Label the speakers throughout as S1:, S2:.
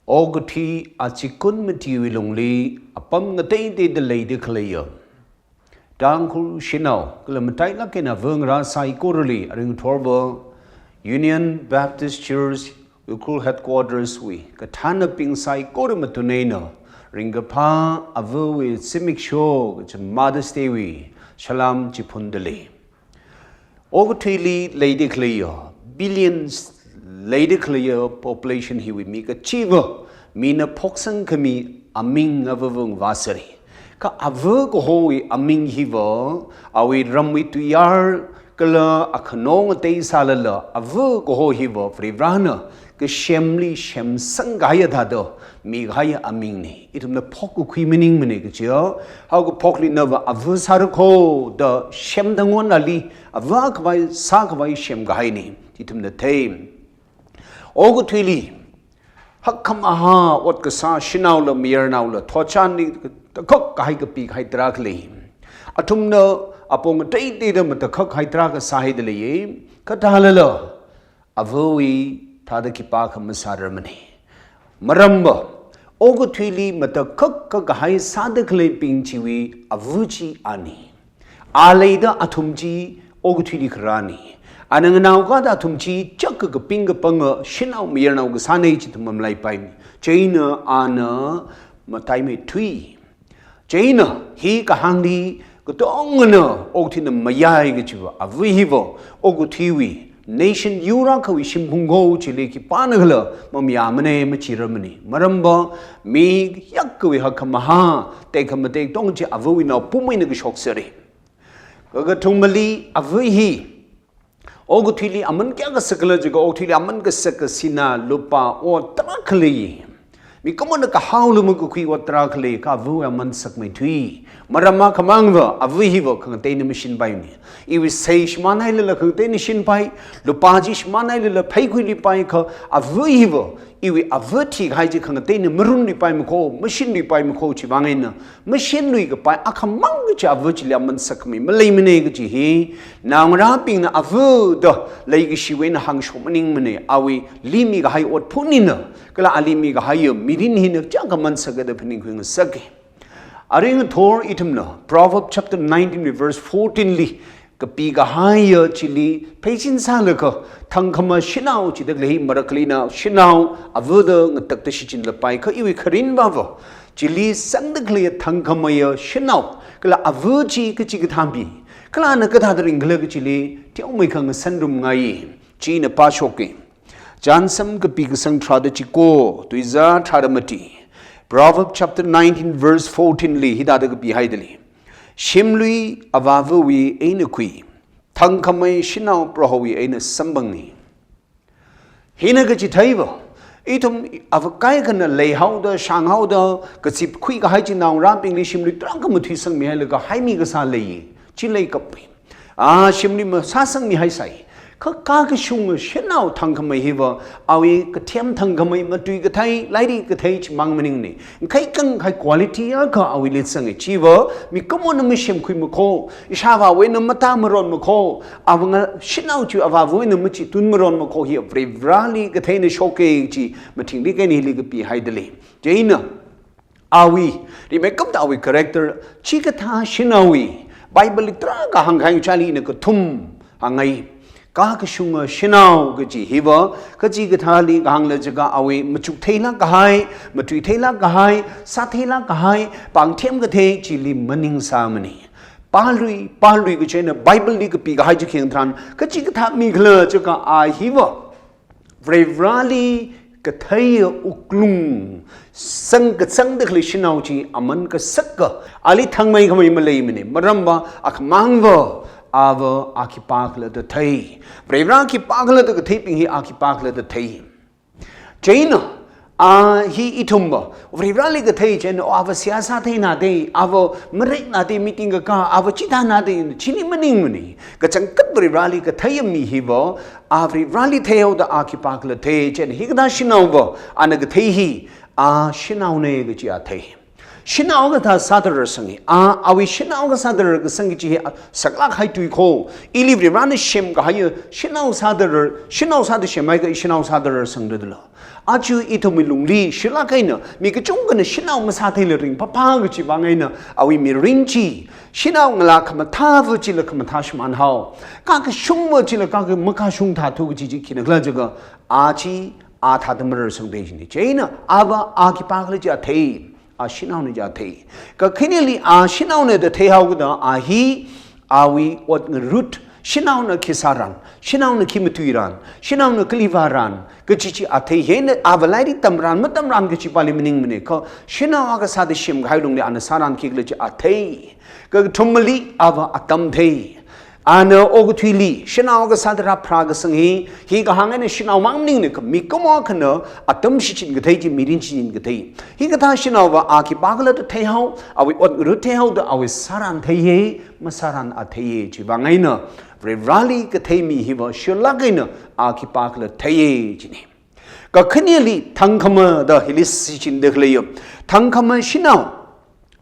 S1: Ogati achikun matiwi longli apam ngatay de delay de klayo. Dangkul shinao kalamatai la kena vengra sai korali aring torbo Union Baptist Church ukul headquarters we katana ping sai koramatunena ringapa avu simic show Mother's Day we Shalom Chipundale. Ogati lady klayo billions lady clear population he will make achiever mina poksang kami aming avung vasari ka avug hoi aming hiva awi ramwi tuyar kala akhnong te salala avug ho hiva frivrana ke shemli shem sangaya dado mi gaya aming ni itum na poku kwimening mene ke chia how ko pokli nova avusar ko the shem dangon ali avak vai sak vai shem gai ni itum na tem Ogutili Hakam aha what kasa shinaula mirnaula Tochani the cook hikapi hydrakli Atumno upon a day data with the cook hydraka sahidali Katalala Avui Tadakipaka Masaramani Maramba Ogutili mata cook hai sadakle pinchiwi Avuchi ani Aleda Atumji Ogutili Krani Anang now got at Tumchi, Chuck a pinga punga, Shinau Mirna, Sanage to Mamlai Pine, Jaina Anna Mataime Tree. Jaina, he kahandi, Gotongana, Otin Mayai Gitua, Avivo, Ogutiwi, Nation Uraka, Shimpungo, Chiliki Panagala, Mamiamane, Machiramani, Maramba, Mig, Yakui Hakamaha, take a mate, don't you avoid Pumina Shokseri. Gagatumali, Avihi. Ogutili aman kya ka sakala jaga ogutili aman ka sakasina lupa o trakli mi kamana ka haulu mo kui o trakli ka vu aman sakmai thui marama kamangwa avihiwa khang tein machine bai ni iwi sei shmanai la khang tein shin bai lupa ji shmanai la phai kui li pai kha avihiwa iwi avati gai ji khang tein marun li pai mo machine li pai mo chi bangai na machine lui ka pai akhamang cha avati li aman sakmai malai mene ga ji hi naungra ping na avu do lai gi shiwen hang shomaning mene awi limi ga hai ot phunina kala alimi ga hai mirin hin cha ga man sagada phning khing sake aring thor itumna Proverbs chapter 19 verse 14 li kapi ga hai chili pachin salaka thangkhama shinau chi dak lehi maraklina shinau avuda ngatak ta shichin la pai kha iwi kharin bawa chili sangdak le thangkhama ya shinau kala avuchi ka chi ga thambi kala na ka thadar ingla ka chili tiau mai khang sanrum ngai chi na pa shoke jansam kapi ga sang thada chi ko tuiza tharamati Proverbs chapter 19 verse 14 li hidada ka pi haidali Shimlui avavu aina kui thangkamai shinau prohowi aina sambangi hina ga chi thaiwa itum avakai kana leihau da shanghau da kasip kui ga hai chi naung ramping li shimlui trang ka muthi sang mi hai la ga hai mi ga sa lei chi lei kapi shimlui ma sa sang mi hai sai ka ka shung shinau thangkamai hiwa awi ka thiam thangkamai ma tui ga thai lairi ka thai chi mang maning ni kai kang kai quality a ka awi le sang chi wa mi kamon ma shem kui ma ko ishawa we na mata maron ma ko awanga shinau chu awa we na ma chi tun maron ma ko hi vrali ka thai na shoke chi ma thing li ka ni li ka pi haidali jaina awi ri me kam ta awi character chi ka tha shinawi bible tra ka hang khai chali na ka thum hangai ka shunga shinau ga ji hiwa ka ji ga thali gang la jaga awi machuk theila ka hai matui theila ka hai sa theila ka hai pang them ga the chi li maning sa mani palui ga chena bible li ka pi ga hai ji kheng thran ka ji ga tha mi khla jaga a hiwa vrali ka thai uklung sang ka sang de khli shinau chi aman ka sakka ali thangmai khamai malai mani maramba akhmangwa Ava akipakla the thai. Brevra kipakla the taping he akipakla the thai. Jaina he itumba. Vrevra the thai and ava siasa thai na de ava marek na de meeting a car ava chita na de chini maning mani. Kachankat brevra ka thai mi hiva avri rally tail the akipakla thai and higda shinova and a thai he shinaune gachi a thai. 신나오가 사드를 성이 아위 신나오가 사드를 그 성기지 sak락 하이투이고 일리브리라는 셈가 하여 신나오 사드를 신나오 사드 셈마이가 신나오 사드를 성들들라 아주 이토밀룽리 신라가이나 미그 종근의 신나오 사드를 파파그지 방에나 아위 미린지 신나오가 그만 타브지를 그만 다시만 하오 까그 슝머지를 까그 뭐가 슝다 두고지지 기는 그러저가 아지 아타드머를 성대신이 제이나 아바 아기 빠글지 아테이 신나오는 자태. 그 그늘이 신나오는 대하고다 아히 아위 what root 신나오는 기사란 신나오는 기무투이란 신나오는 클리바란 그 지지 아테 얘네 아발라리 땀란 뭐땀란 그 지발리 미닝미네 그 신나와가 사드심 가이롱네 아는 사란 기글지 아테 그 tomali 아바 아땀테 아너 오그튀리 신나오가 사드라 프라가 성이 히가 항에는 신나오 망닝네 그 미꺼모 그너 아땀시친 그 대지 미린치인 그 대. 히가 다 신나오가 아기 바글라도 태하오 아위 옷으로 태하오도 아위 사란 태예 마사란 아태예 지방에는 브레발리 그 태미 히버 신라게는 아기 바글라 태예 지네. 그 큰일이 당컴더 힐리스친 데클레요. 당컴은 신나오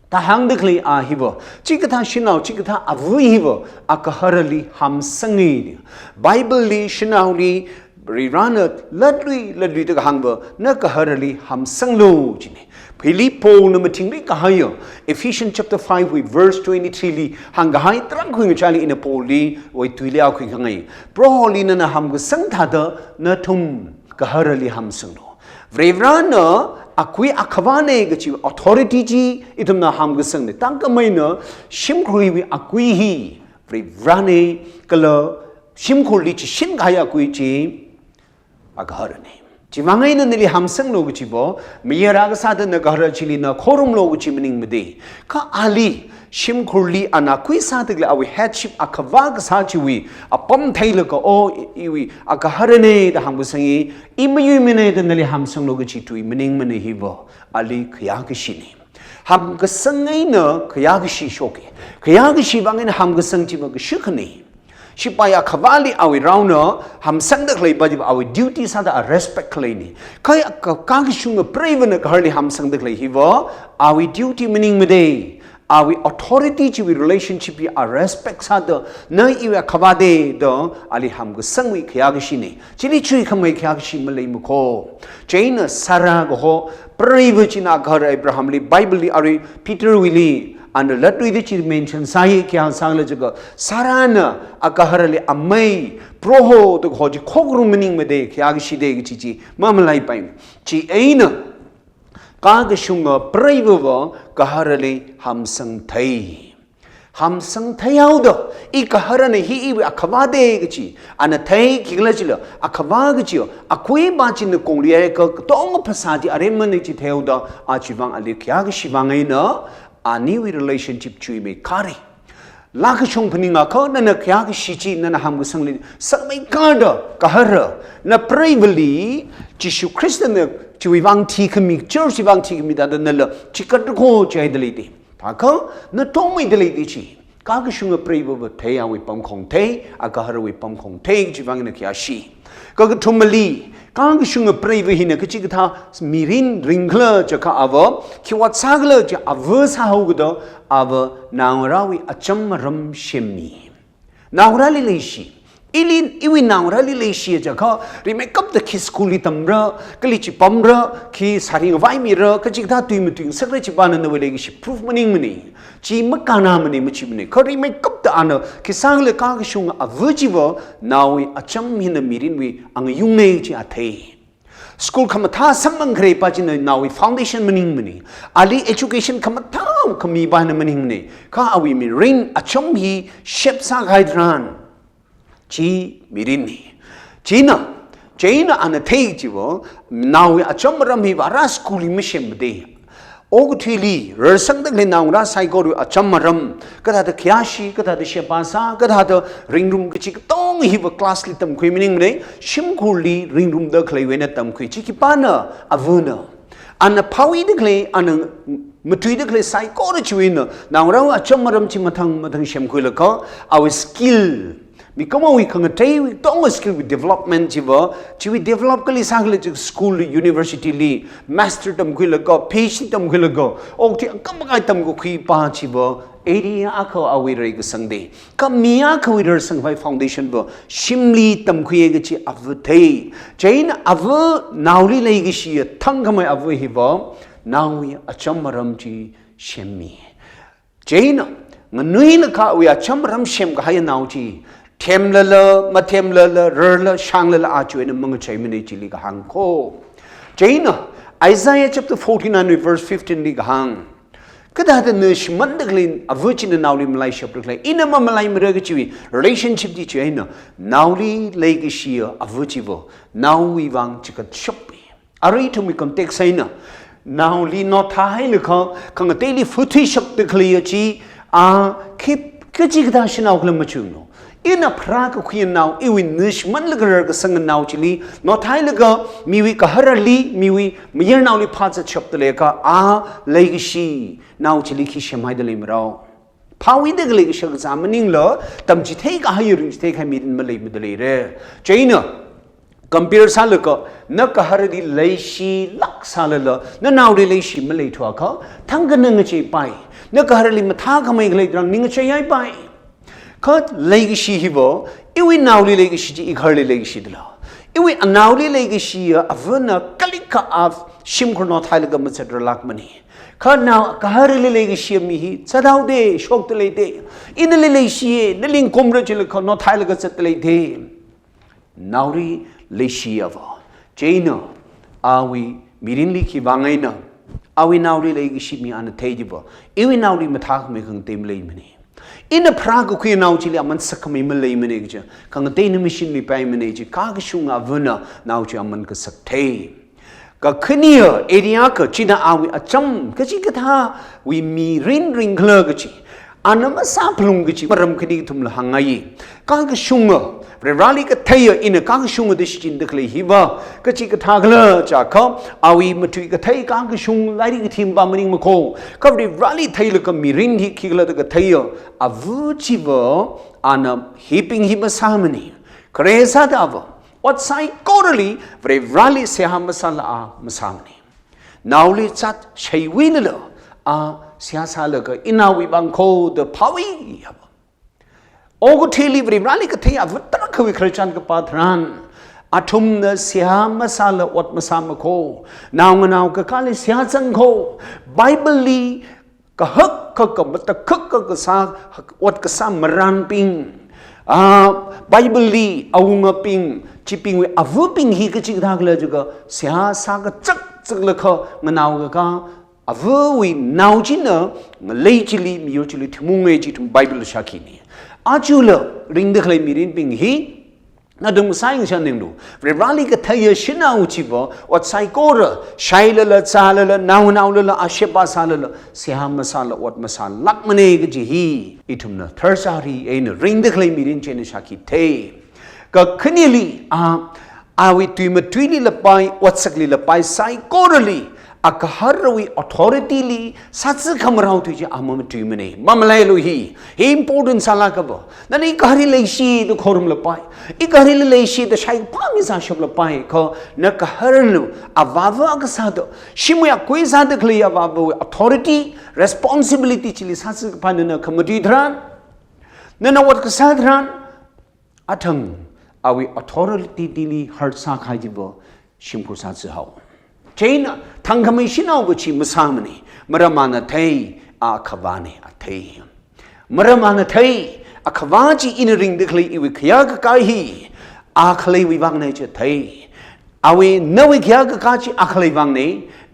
S1: 다 항득리 아히버 지그타 신나오 지그타 아부히버 아카하르리 함성이 바이블리 신나오리 리라나 ladri 더 항버 나카하르리 함성로 지네 필리포 넘팅리 가하여 Ephesians chapter 5 with verse 23리 항가하이 트랑쿠잉 차리 인 폴리 왜 투리아 쿠잉이 프로홀리나 함그 성타더 나툼 가하르리 함성로 브레브라나 아쿠이 아카바네 그치 authority지 이듬나 함그성네 땅까마이나 심콜리위 아쿠이히 브레브라네 글러 심콜리치 신가야 아쿠이지 아가하르네 지방에는 늘이 함성로 그치 뭐 미야라가 사든 나가하르치리나 코름로 그치 미닝미데 카 알리 심콜리 아나쿠이 사드글 아위 headship 아카바가 사치위 아범 테일러가 오 이위 아가하르네 다 함그성이 이미유미네 늘이 함성로 그치 투이 미닝미네 히버 알리 그야그시니 함그성에는 그야그시 쇼게 그야그시 방에는 함그성지뭐 그 시크니 시바야 카발리 아위 라우너 함성득레 바지 아위 듀티 사다 respect 클레니 카이 까기슝의 브레이브는 가르리 함성득레 히버 아위 듀티 미닝미데 아위 authority 지위 relationship이 respect 사다 너 이외 카바데 더 알리 함그 성위 그야기시네 지리 추이 컴의 그야기시 물레이무고 제이너 사라고 브레이브 지나 가르 에브라함리 바이블리 아리 피터 윌리 and ladri the chi mention sai kya sangla jaga sarana akaharali amai proho to hoji khogru meaning me de kya gi shide gi chi mamlai pai chi aina ka ga shunga praiva kaharali hamsang thai hamsang thayaudo I kaharane hi akhabade gi ana thai kiglachila akhaba gi akui ba chin konglia ka tong phasaji areman chi theuda achibang ali kya gi shibangaina 아니위 relationship 주임의 가리 라크총 분인가 거는 그야기 시지 나나 함구 성리 성메 가더 가허 나 프레이블리 지수 크리스천의 주위방 티크미 church 방 티크미다 널 지껏고 제들이디 바커 나 통미들이디지 가기 슝의 프레이블 대야위 범콩테 아가허위 범콩테 지방에는 그야시 그 투말리 가기 슝의 프레이블 히네 그치다 미린 링글러 저카 아버 키왓 사글러 저 아버사하고도 아버 나우라위 아첨마름 셈니 나우라리 레시 일인 이위 나우라리 레시 저카 리메이크업 더 키스쿨리 담라 클리치 범라 키 사링 와이미라 그치다 뚜이무뚜 서그레치 바는 너웨레기시 프루프 머닝머니 지 막가나머니 무치머니 그 리메이크업 더 아너 키 상글 가기 슝 아버지버 나우이 아첨히는 미린위 앙 융네지 아테 School kama tha samang kare pachina nawi foundation meaning mani ali education kama tha kami bahna meaning ne ka awi mi ring achom hi shep sa gaidran chi mirini china ana thei jiwo nawi achom ram hi wara school mi shem de ogthili resang de naura saikoru achom ram kada de kyashi kada de shepasa kada de ring room ki tong hi wa class li tam khui meaning ne shim khuli ring room de khlai wena tam khui chi ki pana avuna ana pawi de khlai ana mutui de khlai saikoru chi wena naura achom ram chi mathang shem khui la ko our skill มีก็มาวิคังเทวิต้องสกิลวิ development ชีวะชีวิต develop ก็เลยสร้างเลยจาก school university ลี master ทำคุยแล้วก็ PhD ทำคุยแล้วก็โอ้ที่ก็ไม่ได้ทำก็คุยป้าชีวะเอเดียอาเขาเอาไว้เรื่องก็สังเดชก็มีอาเขาไว้เรื่องสังไฟ foundation บ่ชิมลีทำคุยก็ชีอวเทใจน่ะอวนาวลีเลยก็ชีทั้งก็ไม่อวหิบ่นาวอาจำมารำชีเชมีใจน่ะงั้นนุ่ยละข้าวิอาจำมารำเชมก็ให้นาวชีเทมละมาเทมละเรละช่างละอาจวยนั่นมึงใช้ไม่ได้จิลิกหังโคใจน่ะ Isaiah chapter 49 verse 15ลิกหังก็ได้แต่เนื้อชิมันดึกเลยอวจินนาวลีมาไล่ชอบดึกเลยอินมาไล่มาเรื่องก็ชีวิต relationship ที่ช่วยน่ะนาวลีเลยก็ชีออวจิโวนาววิวังจิกชอบไปอะไรที่มีคอนเท็กซ์ไงน่ะนาวลีนอท้ายเลยเขาคังเตลีฟุติชอบดึกเลยจีคิดก็จิกได้ชินเอาคนมาชูโนอินพระก็คุยนาวอีวินนิชมันเลือกเรื่องก็สังนาวจิลีนอท้ายเลยก็มีวิกฮาร์ลีมีวิมีเยนนาวลีพาจะชอบตัวเลยก็เลยก็ชีนาวจิลีคิดเชื่อไม่ได้เลยมั้งเราพาวิเด็กเลยก็เชื่อก็จำมันนิ่งเหรอตั้มจิตให้ก็ให้ยุ่งจิตให้ใครมีมันเลยไม่ได้เลยเร่ใจเนาะcompare ซาลก็นักฮาร์ดีเลยชีลักซาลละนั่นนาวลีเลยชีมันเลยทั่วเขาทั้งกันนึงจะไปนักฮาร์ลีมาท่าก็ไม่เลยตรังนึงจะย้ายไปก็เลยก็ชีฮิบอีวินนาวลีเลยก็ชีอีกฮาร์ลีเลยก็ชีดละอีวินนาวลีเลยก็ชีอวน่ะคลิกอัฟชิมคนนอท้ายเลยก็มันจะดรักมันนี่ข้านาวฮาร์ลีเลยก็ชีมีฮิจะดาวเดย์โชคตเลยเดย์อินเลยชีนั่นลิงคุมเรื่องเลยคนนอท้ายเลยก็จะเลยเดย์นาวลีเลยชีอวเจน่ะอาวิมีรินลิขีบางไงน่ะอาวินาวลีเลยก็ชีมีอันเทจิบอีวินนาวลีมาทักไม่คงเต็มเลยมันนี่อินพระก็คุยนาวจิลีมันสักไม่มาเลยมันเองจ้ะคังเตนมิชินลีไปมันเองจ้ะข้าก็ชุ่งอาวน่ะนาวจิมันก็สักเทก็ขึ้นเนี่ยเอเดียก็จีน่าอาวิอาจำก็จีก็ท่าวิมีริงเคลก็จีอันนั้นมาซาพลุงก็จีมารำคดีทุ่มละหังไงข้าก็ชุ่งเรื่องราวก็เทียอินข้าก็ชุ่งดิฉันจินตกเลยฮิวะก็จีก็ท่าก็เลยจ้ะเขาอาวิมาทุยก็เทียข้าก็ชุ่งไล่ก็ทีมบามันยิงมาโคก็เรื่องราวเทียแล้วก็มีรินที่คิดแล้วก็เทียอาวุจิวะอันนั้นฮิปิงฮิมาสามันนี่เครซาดาวะวัดไซโคร์ลีเรื่องราวเสียหามาสาละมาสามนี่นาวลีจัดใช้วินเลยเสียสาละก็อินาวิบังโคเดพาวีโอ้ก็เทลีบริบราลีก็เทียบตระกวิคริสเตียนก็ปาทรานอาทุมเนเสียมาสาละวัดมาสามโคนาวงนาวก็การเสียจังโคไบเบิลลีก็ฮักก็มัตคึกก็สาวัดก็สามรันปิงไบเบิลลีเอางปิงจิปิงเวอวุปิงฮีก็จิกทากเลยจุก็เสียสาก็จักเลยเขางนาวก็อวุวินาวจินเนอเลยจิลีมีอยู่จิลีทุ่งเงจิทุ่งไบเบิลชาคินีอาจูเลริงเดคเลยมีรินปิงฮีนั่นดูสายงฉันนึงดูเรื่องราวก็เทียชินาอุจิบวัดไซโคร์ชัยละซาละนาวละอาเชบาซาละเสียมาซาละวัดมาซาลักมันเองจีฮีอิทุมนะทาร์ซารีเองริงเดคเลยมีรินเชนชาคิเทก็ขึ้นลีวิตุยมาตุยลีละไปวัดสักลีละไปไซโคร์ลีอาคาร์วีออทอริตี้ลีสัตย์คำเราตุยอามาตุยมันเองมาเลยลุฮีimportant สาระกับนั่นอีกการิเลชีตุขอรุมละไปอีกการิเลชีตุใช้พามิซาชอบละไปเขานักฮาร์ลูอาวาวอักษรชิมุยคุยซาตุคลีอาวาว authority responsibility ชิลิสัตย์พันนักขมตุยทรานนั่นวัดกษัตริย์ทรานอัฐังอาวิ authority ที่ลีฮาร์สักให้จิบชิมพุสัตย์เขาเจน่ะทั้งคำชินเอาบุชิมุสามันนี่มรมานะเทยอาขวานี่อาเทยมรมานะเทยอาขวาจีอินริงเดคลีอีวิขยากกายฮีอาคลีวิบังเนจเทยอาวินวิขยากกายจีอาคลีบังเน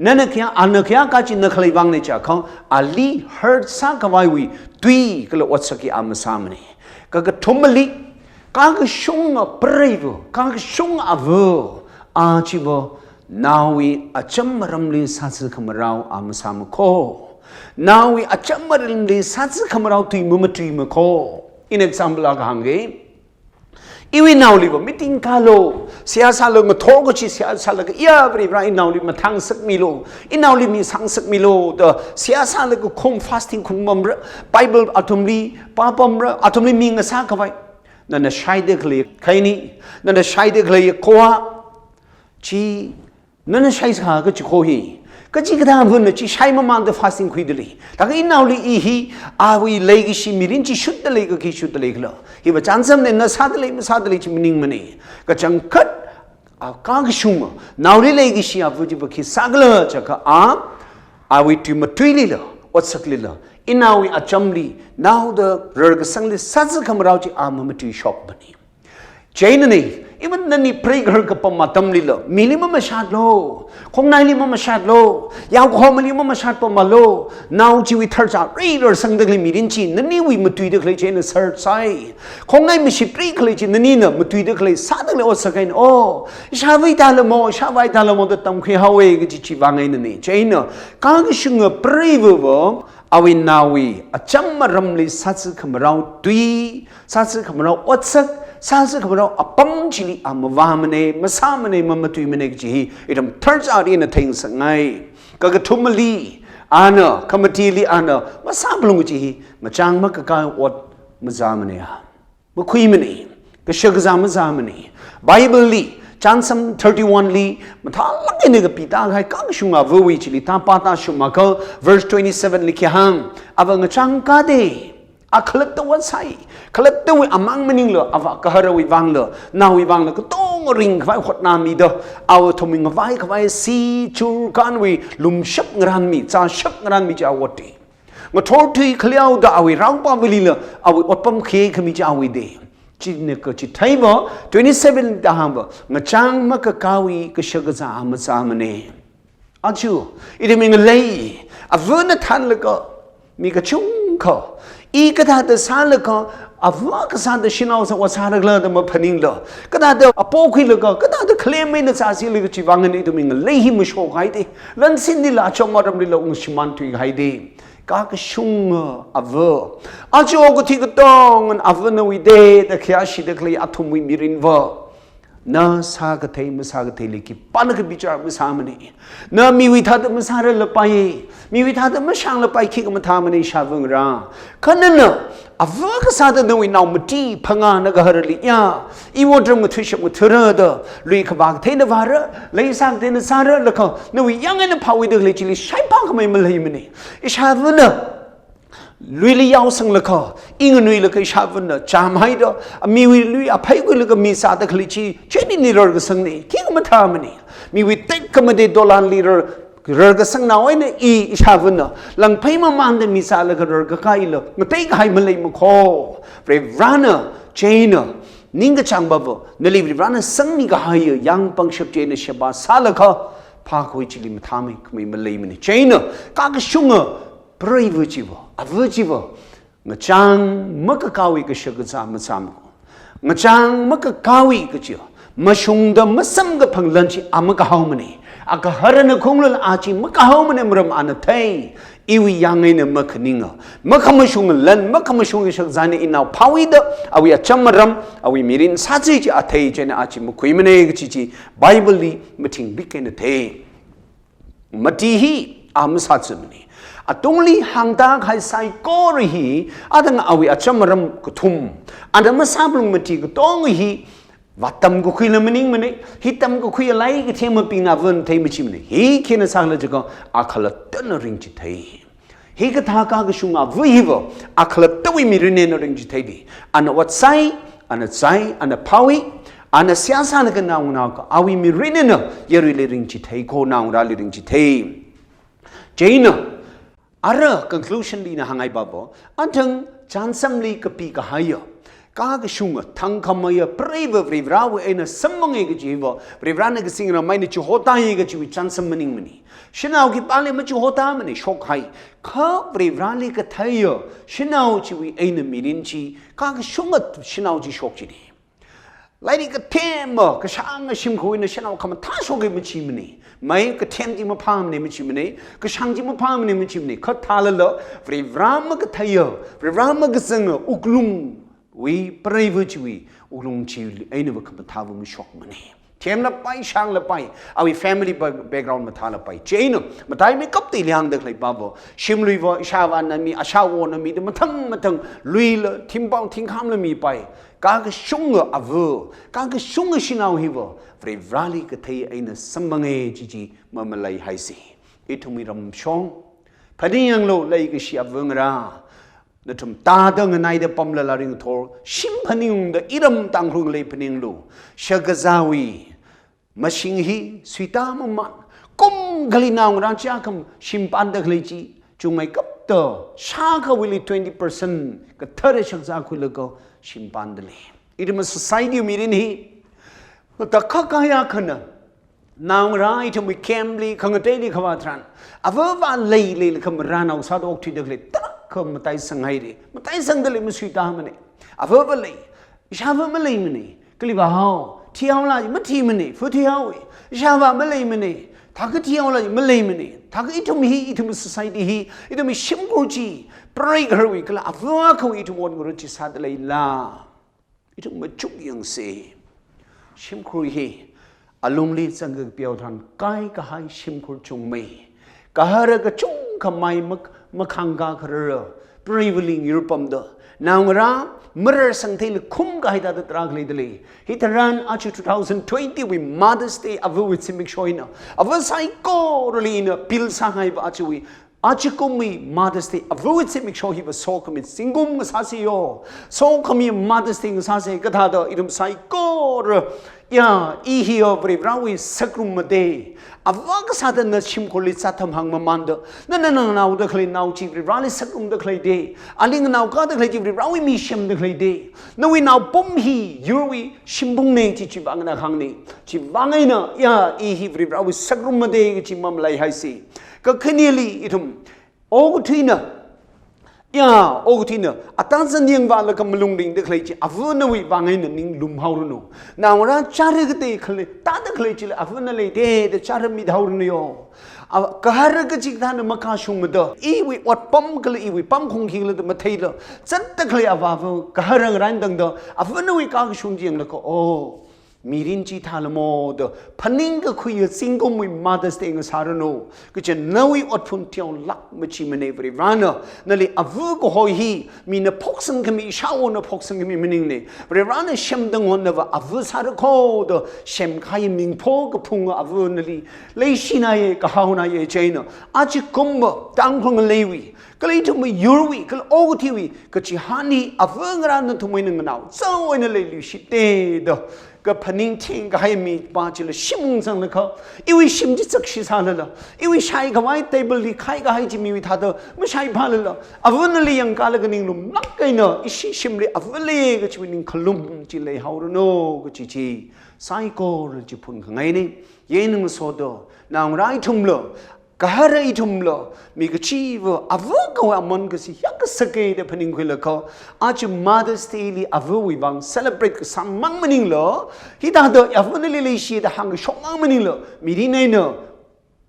S1: นั่นขยาอันขยากายจีนคลีบังเนจเขาอาลีฮัร์สักวายวิตุยกลวัดสกีอามุสามันนี่ก็กทุมลีก็ชงเปรย์ก็ชงอาวอาชีวนาวีอาจำมารำลีสัตย์ขมเราอามุสามโคนาวีอาจำมารำลีสัตย์ขมเราตุยมุมตุยมโคอินเอ็กซัมเปลก็หังเกอีวินาวลีบ่มิติงคาโลเสียสาลงมาทอกชิเสียสาลก็ยาบริบราอินาวลีมาทั้งสักมิโลอินาวลีมีสังสักมิโลเดเสียสาลก็คงฟาสติ้งคงมัมระไบเบิลอัตมลีปาปมระอัตมลีมีเงาสักไว้ นั่นน่ะใช้ได้เลยใครนี่นั่นน่ะใช้ได้เลยขวาจีนั่นน่ะใช้ขาก็จะโคฮีก็จีก็ทำวุ่นเลยจีใช้มามันเดฟาสติ้งคุยได้เลยแต่ก็อินเอาเลยอีฮีอาวิเลยกิชิมิรินจีชุดได้เลยก็กิชุดได้เลยก็แล้วฮีว่าจันทร์เนี่ยน่ะซาได้เลยไม่ซาได้เลยจีมันนิ่งมันนี่ก็จังคัดก้างชุ่มน่าวเลยกิชิอาวุจิบกิสักเลยจะก็อาวิที่มาตุยเลยวัดสักเลยอินเอาวิอาจำลีน่าวเดอเรื่องสังเลยสัตย์คำเราจีอามาตุยช็อกมันนี่เจนนี่อีมันนั่นนี่เพลย์เรื่องกับมาทำลิละมิลิมาชาดโลคงนายลิมาชาดโลยาวขอมลิมาชาดปมาโลน่าวชีวิตเธอจะรีดสังเดลิมิรินจีนั่นนี่วิมาตุยเด็กเลยเจนเสิร์ชไซคงนายไม่ชิปรีกเลยจีนั่นนี่นะมาตุยเด็กเลยซาเด็กเลยว่าสักไงโอ้ชาวิตาลโมชาวิตาลโมเดตั้มคุยฮาวเอกิจิวางไงนั่นนี่เจนก้างชิงเพลย์วะอาวินาวีอาจำมารำลิสัตย์คำเราตุยสัตย์คำเราวัดสักซาสึกเราอัปปังจิลิอามวามันเอมาสามันเอมาตุยมันเอจีอีดมทัร์จอารีนทิ้งสังไงก็กระทุ่มลีอานะคำทีลีอานะมาสาบลงจีมาจางมากกายวัดมาจามันเอมาคุยมันเอก็เชื่อจามาจามันเอไบเบิลลีจันซัม31ลีมาท้าลักเนี่ยก็ปีตาให้กังชุงอาเววิจิลิตาปาตาชุมาก็ verse 27ลิขิฮังอาวังจังกาเดอาคลัดตัวใส่คลัดตัวอามังมันนิ่งเลยอาวกะฮาร์วิวังเลยนาวิวังเลยก็ต้องริงไว้ขดน้ำมีเด้อเอาทมิงไว้ซีจูกันวิลุมชับงรันมีจ่าชับงรันมีจะเอาวัดดีมาทอดที่เขาเลี้ยวด่าวิรังปาวิลีเลยเอาวิอดปั๊มเคขมีจะเอาวิเดจีเนี่ยก็จีไทยบ่27ด่างบ่มาจังมากะกาวิก็เชื่อจะอามาสามันเองอาจูอีเดมิงเลยอาวันนั้นทันเลยก็มีกระชุ่มเขาอีกระดาษสารเลยก็อาว่าก็สารเชินเอาสักว่าสารเลยแต่มาพนิงเลยกระดาษอปอคุยเลยก็กระดาษเคลมไม่น่าจะสิเลยก็ชีวังนี่ตัวมิงเลยหิมโชกให้ดีลันสินนี่ละชงมาดมนี่ละองค์ชิมันตุยให้ดีก็กชุงอาว่าอาจูก็ที่ก็ต้องอาว่านวิเดแต่แค่ชิดเลยอัตุมิมิรินว่าน่าสากเทยมาสากเทยเลยकि पान के बिचार में सामने ना मी विथा तो मसारे लपाए मी विथा तो मशांग लपाए कि कम था मने शावंग रा खनन अवक साद नवी नाउ मटी फंगा नगहर लिया इवो ड्रम थुशम थुर द लुई खबाग थे न वार लई साग थे न सार लख नवी यांग न फावी दले चिली शाइ पांग मै मलई मने इशावनลุยยาวสังเลขาอิงนุยเลกชาวันน่ะจามให้ดอมีวิลุยอภัยกุเลกมีสาตะคลิชีเช่นนี้รอร์กสังนี่คิงมาทำนี่มีวิเต็กก็มาได้$ลีรอร์กสังน่าไว้เนี่ยอีชาวันน่ะหลังไปมามันได้มีสาเลกรอร์กใครเลยมาเต็กให้มาเลยมาขอเรวรานะเจน่ะนิ่งก็ช่างบ่าวนั่นเลยเรวรานะสังนี่ก็ให้ยังปังชับเจนเชบาสาเลกพาคุยจิลิมาทำให้ไม่มาเลยมันเจน่ะก็กชุงปรายวิจิวอวิจิวงะจังมะกะกาวิกะชะกะซามะซามงะจังมะกะกาวิกะจิมะชุงดะมะซัมกะพังลันจิอะมะกะฮาวมะนีอะกะฮะรนะคุงลอาจิมะกะฮาวมะนีมรมอะนะไทอีวิยังไงนะมะคนิงะมะคมะชุงลันมะคมะชุงชะกะซานีอินาพาวิดะอวิอะจัมมะรัมอวิมิรินซาจิจิอะไทเจนะอะจิมะคุยมะเนกะจิจิไบเบิลลีมะทิงบิกะนะไทมะติฮีอะมะซาจิมะนีatungli hangta khai sai ko ri hi adang awi achamaram kuthum adama sablung mati ko tong hi watam ko khila maning mane hitam ko khui lai ki thema pinga wan thei michim ne hi khena sangla jaga akhala tan ring chi thei hi ka tha ka shunga wi wo akhala tawi mi rine no ring chi thei di ana wat sai ana pawi ana siasa na ka naung na ka awi mi rine no yeri le ring chi thei ko naung ra le ring chi thei jaina ara conclusion li na hangai babo antang chansam li kapi ka hayo ka ga shunga thang khamaya preva vrivra we ena sammange ga jiwa vrivra na ga singra mai ni chu hota ye ga chi chansam maning mani shinau ki pale ma chu hota mani shok hai kha vrivra li ka thayo shinau chi wi ena mirin chi ka ga shunga shinau chi shok chi ni lai ni ka tema ka shang shim khoi na shinau kham tha shok ge ma chi mani mai ka them ji ma pham ne ma chi mani ka shang ji ma pham ne ma chi mani kha thala lo vrivram ka thayo vrivram ka sang uklung we private we ulung chi aina ba kham tha bu mi shok mani เข้มละไปช่างละไปเอาไอ้ family background มาทานละไปเจนมาได้ไม่กับตีเลี้ยงเด็กเลยบ้าบ่ชิมลุยวะชาวานนั้นมีอาชาวนั้นมีแต่มาทั้งลุยละทิ้งบ้องทิ้งข้ามละมีไปการก็ชุ่งอ่ะเวอการก็ชุ่งชินเอาหิวฟรีวราลีก็เทไอ้น่ะสมบังเอจีมาเลยให้สิอีทุ่มีรำช่องพอดียังโลเลยก็เสียเวงรานั่นทำตาดังไงเดปอมละลาริงทอร์ชิมพนิงเดอิรมตังครุงเลยพนิงโลชะกะซาวีมาชิงฮีสุยตามมันกุมกลีนาวรันจ้าคำชิมปันเดกเลยจีจุงไม่กับเตอชาเขาวิลิ20%ก็เธอได้ชักซาคุยแล้วก็ชิมปันเดเลยอีเดมัน society มีรินฮีแต่ข้ากายขนาดนาวร้ายทำไมเข้มลีขังเตลีขวาทรานอาวว่าเลยคำรานเอาซาดอกที่เดกเลยตระคำมาไต่สังไห้ดิมาไต่สังเดเลยมันสุยตามันเนี่ยอาวว่าเลยชาวว่ามันเลยมันเนี่ยก็เลยว่าที่เอาละมันที่มันเนี่ยฟุตที่เอาชาวว่ามันเลยมันเนี่ยถ้าก็ที่เอาละมันเลยมันเนี่ยถ้าก็อีทุ่มฮีอีทุ่ม society ฮีอีทุ่มชิมกูจีปรายกระวิกละอาวว่าเขาอีทุ่มวันกระจิสัตเลยล่ะอีทุ่มมาจุกยังเสียชิมกูฮีอารมณ์ลีสังเกตเปียวทันใกล้ก็ให้ชิมกูจงไม่ก็หาเรื่องจุงขมายมักขังกาครปริวลิงยุโรปมเดนางราเมื่อสังเกตคุ้มก็ให้ตัดตรากเลยเดลีฮิตรันอาชีพ2020วิมาดสเตย์อววิสิมิกชอยนะอวไซโกรลีนะพิลสังให้อาชีวิอาชีพมีมาดสเตย์อววิสิมิกชอยว่าโซคมิสิงกุมกษาสิโยโซคมีมาดสเตย์กษาสิก็ท่าเดอิรุมไซโกรยาอีฮิโอบริบราวิสักรุมเดย์อวกษาเดนชิมคุลิสัตทำหังมามันเดนั่นนาวเดคลีนาวจีบริบราลิสักรุมเดคลีเดย์อันนี้นาวก็เดคลีจีบริบราวิมีชิมเดคลีเดย์นั่นวินาวปุ่มฮียูวิชิมบุงเนที่จีบังนะขังนี้จีบังไงนะยาอีฮิบริบราวิสักรุมเดย์จีมัมไลให้สิก็คืนนี้ลีอิทุมโอ้ที่นะยาโอ้ที่เนี่ยอาตาสัญญาว่าแล้วก็มลุงดิ่งเด็กเลยจีอาวุธนั่นวิบางไงนั่นนิ่งลุมหาวรุนนาวราชาร์กเตะขเลยตาเด็กเลยจีอาวุธนั่นเลยเด็กชาร์กมีดาวรุนโยก็หาเรื่องจิกท่านมาคาชุมเดออีวิวัดปั๊มก็เลยอีวิปั๊มคงคิงเลยมาเทย์จันเด็กเลยอาวุธก็หาเรื่องรันดังเดออาวุธนั่นวิกากชุมจีงแล้วก็โอ้มีรินจีทาลโมดพันิงก็คุยสิงคโปร์มาดสเตงสารโนก็จะนวีอดพุนเที่ยวลักมาชิมเนบริวานะนั่นเลยอาวุธก็หอยมีนพกสังคมีชาวนพกสังคมีมันนี่บริวานะเชมดังวันนะว่าอาวุธสารโคดเชมขายมิงพกพุงอาวุธนั่นเลยชินายก็หาวนายเจนอาจิคุมบตังคงเลวีก็เลยทุ่มยูวีก็โอ้ทีวีก็จิฮันนี่อาวุธงานนั้นทุ่มนึงนาวเจ้าเนั่นเลยลิชิเตดก็พนิงทิ้งก็ให้มีปาจิลชิมสังเลยเขาอีวิชิมจิตสิสาละอีวิใช้ก็ไว้เทเบิลที่ใครก็ให้จิมีวิธาเดไม่ใช่พาละอาวุธนั่นเลยยังกาลกันนิ่งลุมนักกันเนาะอีชิมเลยอาวุธเลยก็จิวินิงขลุ่มจิเลยฮาวรุโนก็จิไซโก้เลยจิพุ่งข้างไงนี่ยันนึงโซโดนางไรทุ่มเลยก็หาอะไรทุ่มเลยมีก็ชีวอาวุธก็ว่ามันก็สิยักษ์สเกย์เดพนิงคุยเลยเขาอาจจะมาดสเตลีอาวุธวิบังเซเลบรตก็สัมมังมันนิ่งเลยฮิตาเดอาวุธนั่นเลยชีดหังก็ชงมังมันนิ่งเลยมีดีไหนเนาะ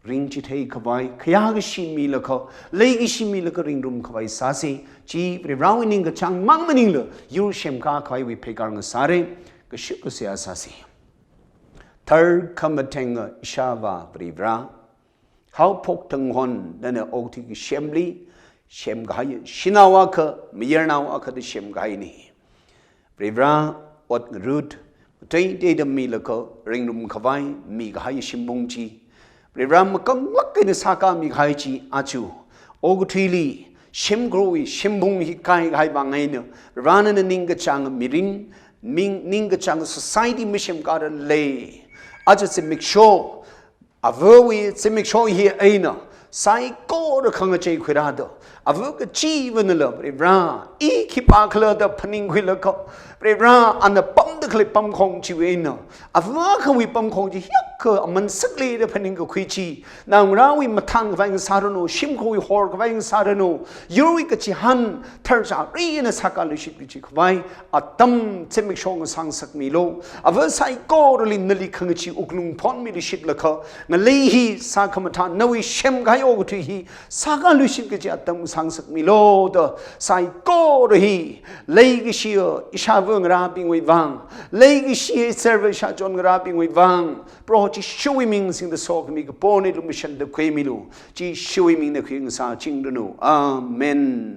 S1: ริงจิตให้ขบายขยากชิมีเลยเขาเลยกิชิมีเลยก็ริงรุมขบายสาสิจีบริบราวินิงก็ช่างมังมันนิ่งเลยยูเชมก้าขบายวิเพการเงสาเรก็ชิก็เสียสาสิทาร์คำเทงชาวาบริบราเขาพกทั้งคนนั่นเองโอ้ที่เชมลีเชมกายชินาวะก็มีนาวะก็ที่เชมกายนี่บริบราอดรูดใจเดียดมีแล้วก็ริงรุมขวายมีกายชิมบงจีบริบรามก็ลักกันสักการมีกายจีอาจูโอ้ที่ลีชิมกรุยชิมบงฮิกายกายบางไงเนาะบริบรานั่นนิ่งกระชังมีรินนิ่งกระชัง society ไม่ชิมการเลยอาจจะสิมิกโชอาวุธวิสิมิกโชเฮียเองนะไซโก้ระคังใจคุยราดอาวุธก็จีวันนั่นแหละบริบราอีคิปากเลยแต่พนิงคุยแล้วก็บริบราอันนั้นปั๊มตะคลิปปั๊มของจีเองนะอาวุธเขาวิปั๊มของจียักษ์มันสักเลยแต่พนิงก็คุยจีนางราวิมาทันกับไอ้สารโนชิมเขาวิฮอร์กับไอ้สารโนยูวิก็จีฮันเธอจะรีนสักการลุชิตจีกับไอ้อาตั้มสิมิกโชงสังสักมิโลอาวุธไซโก้ระลินนั่นลิขังจีอุกลุงพอนมิลิชิตแล้วก็นั่นเลยฮีสักคำทานนวิเชมกายโอกุที่ฮีสักการลุชิตก็จีอาตั้มสังสักมิโลเดไซโก้ระฮีเลยกิชิอิชา vương ra bình với vang lấy cái xe server sa chọn ra bình với vang pro chỉ show mình sinh the so cái po này lúc mission được quay mình lu chỉ show mình được khi sa chinh đó nu amen